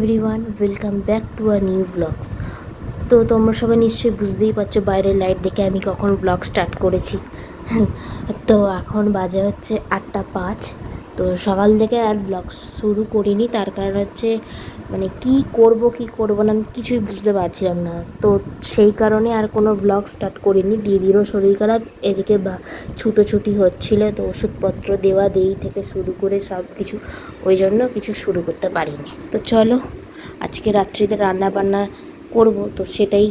Everyone, welcome back to a new blogs. তো তোমরা সবাই নিশ্চয়ই বুঝতেই পারছো বাইরের লাইট দেখে আমি কখন ব্লগ স্টার্ট করেছি। তো এখন বাজে হচ্ছে 8:05। তো সকাল থেকে আর ব্লগ শুরু করিনি, তার কারণ হচ্ছে মানে কি করব না আমি কিছুই বুঝতে পারছিলাম না। তো সেই কারণে আর কোনো ব্লগ স্টার্ট করিনি। দিদিরও শরীর খারাপ, এদিকে ছুটোছুটি হচ্ছিলো, তো ওষুধপত্র দেওয়া দেই থেকে শুরু করে সব কিছু, ওই জন্য কিছু শুরু করতে পারিনি। তো চলো আজকে রাত্রিতে রান্না বান্না করব, তো সেটাই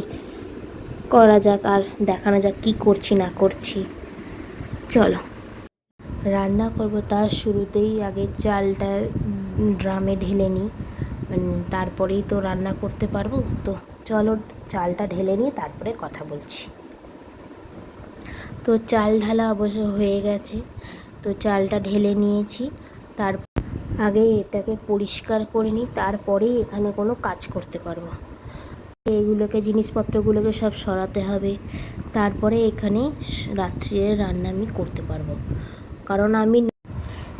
করা যাক আর দেখানো যাক কি করছি না করছি। চলো রান্না করব, তার শুরুতেই আগে চালটা ড্রামে ঢেলে নিই, তারপরেই তো রান্না করতে পারবো। তো চলো চালটা ঢেলে নিয়ে তারপরে কথা বলছি। তো চাল ঢালা অবশ্য হয়ে গেছে, তো চালটা ঢেলে নিয়েছি। তার আগে এটাকে পরিষ্কার করে নিই, তারপরেই এখানে কোনো কাজ করতে পারবো। এইগুলোকে জিনিসপত্রগুলোকে সব সরাতে হবে, তারপরে এখানে রাত্রিরে রান্না আমি করতে পারবো। কারণ আমি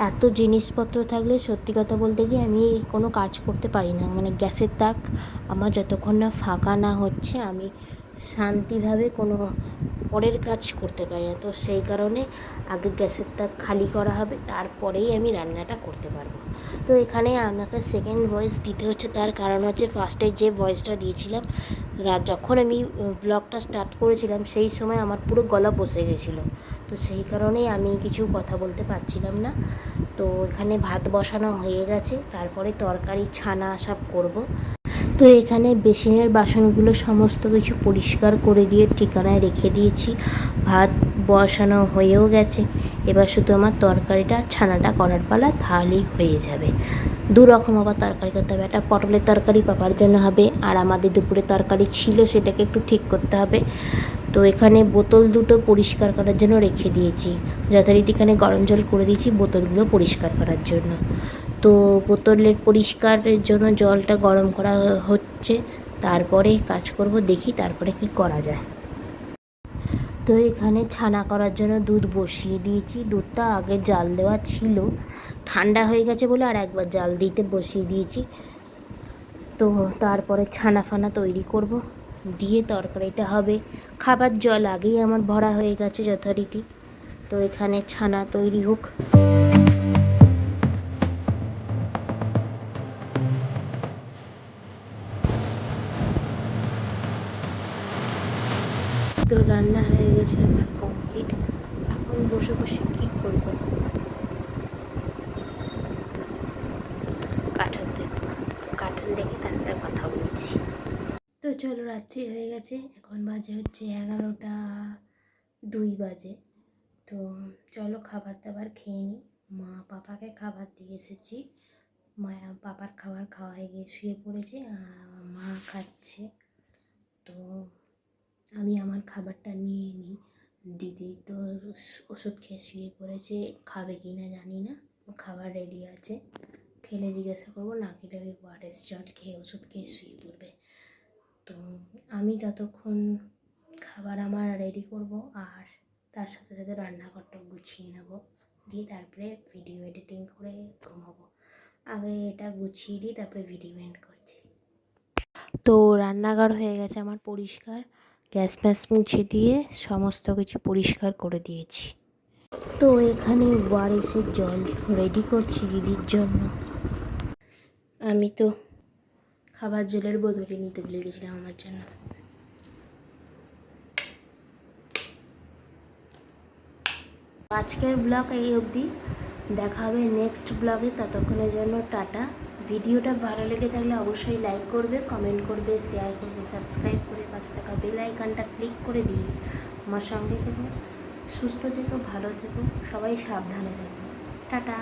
এত জিনিসপত্র থাকলে সত্যি কথা বলতে গিয়ে আমি কোনো কাজ করতে পারি না। মানে গ্যাসের তাক আমার যতক্ষণ না ফাঁকা না হচ্ছে আমি শান্তিভাবে কোনো পরের কাজ করতে পারি না। তো সেই কারণে আগে গ্যাসের তাক খালি করা হবে, তারপরেই আমি রান্নাটা করতে পারবো। তো এখানে আমাকে সেকেন্ড ভয়েস দিতে হচ্ছে, তার কারণ হচ্ছে ফার্স্টে যে ভয়েসটা দিয়েছিলাম যখন আমি ব্লগটা স্টার্ট করেছিলাম সেই সময় আমার পুরো গলা বসে গেছিলো। তো সেই কারণেই আমি কিছু কথা বলতে পারছিলাম না। তো এখানে ভাত বসানো হয়ে গেছে, তারপরে তরকারি ছানা সব করব। তো এখানে বেসিনের বাসনগুলো সমস্ত কিছু পরিষ্কার করে দিয়ে ঠিকানায় রেখে দিয়েছি। ভাত বসানো হয়েও গেছে, এবার শুধু আমার তরকারিটা ছানাটা করার পালা, তাহলেই হয়ে যাবে। দু রকম আবার তরকারি করতে হবে, একটা পটলের তরকারি পাপার জন্য হবে, আর আমাদের দুপুরে তরকারি ছিল সেটাকে একটু ঠিক করতে হবে। তো এখানে বোতল দুটো পরিষ্কার করার জন্য রেখে দিয়েছি, যথারীতি এখানে গরম জল করে দিয়েছি বোতলগুলো পরিষ্কার করার জন্য। তো বোতলের পরিষ্কারের জন্য জলটা গরম করা হচ্ছে, তারপরে কাজ করব, দেখি তারপরে কি করা যায়। তো এখানে ছানা করার জন্য দুধ বসিয়ে দিয়েছি। দুধটা আগে জাল দেওয়া ছিল, ঠান্ডা হয়ে গেছে বলে আর একবার জাল দিতে বসিয়ে দিয়েছি। তো তারপরে ছানা ফানা তৈরি করব, দিয়ে তরকারিটা হবে। খাবার জল আগেই আমার ভরা হয়ে গেছে যথারীতি। তো এখানে ছানা তৈরি হোক। তো রান্না হয়ে গেছে আমার কমপ্লিট। এখন বসে বসে কী করবো, কার্টুন দেখে তারপরে কথা বলছি। তো চলো রাত্রি হয়ে গেছে, এখন বাজে হচ্ছে 11:02 বাজে। তো চলো খাবার দাবার খেয়ে নিই। মা পাপাকে খাবার দিয়ে এসেছি, পাপার খাবার খাওয়া হয়ে গিয়ে শুয়ে পড়েছে, মা খাচ্ছে। তো আমি আমার খাবারটা নিয়ে নিই। দিদি তো ওষুধ খেয়ে শুয়ে পড়েছে, খাবে কি না জানি না, খাবার রেডি আছে, খেলে জিজ্ঞাসা করবো, না খেলে ওই ওয়ারেস জল খেয়ে ওষুধ খেয়ে শুয়ে পড়বে। তো আমি ততক্ষণ খাবার আমার রেডি করব, আর তার সাথে সাথে রান্নাঘরটা গুছিয়ে নেব, দিয়ে তারপরে ভিডিও এডিটিং করে ঘুমাবো। আগে এটা গুছিয়ে দিই, তারপরে ভিডিও এন্ড করছি। তো রান্নাঘর হয়ে গেছে আমার পরিষ্কার, গ্যাস ফ্যাস মুছে দিয়ে সমস্ত কিছু পরিষ্কার করে দিয়েছি। তো এখানে ওয়ারেসের জল রেডি করছি দিদির জন্য। আমি তো খাবার জলের বোতলে নিতে ভুলে গেছিলাম আমার জন্য। আজকের ব্লগ এই অবধি, দেখা হবে নেক্সট ব্লগে। ততক্ষণের জন্য টাটা। ভিডিওটা ভালো লেগে থাকলে অবশ্যই লাইক করবে, কমেন্ট করবে, শেয়ার করবে, সাবস্ক্রাইব করে পাশে থাকা বেল আইকনটা ক্লিক করে দিয়ে আমার সঙ্গে থেকো। সুস্থ থেকো, ভালো থেকো, সবাই সাবধানে থেকো। টাটা।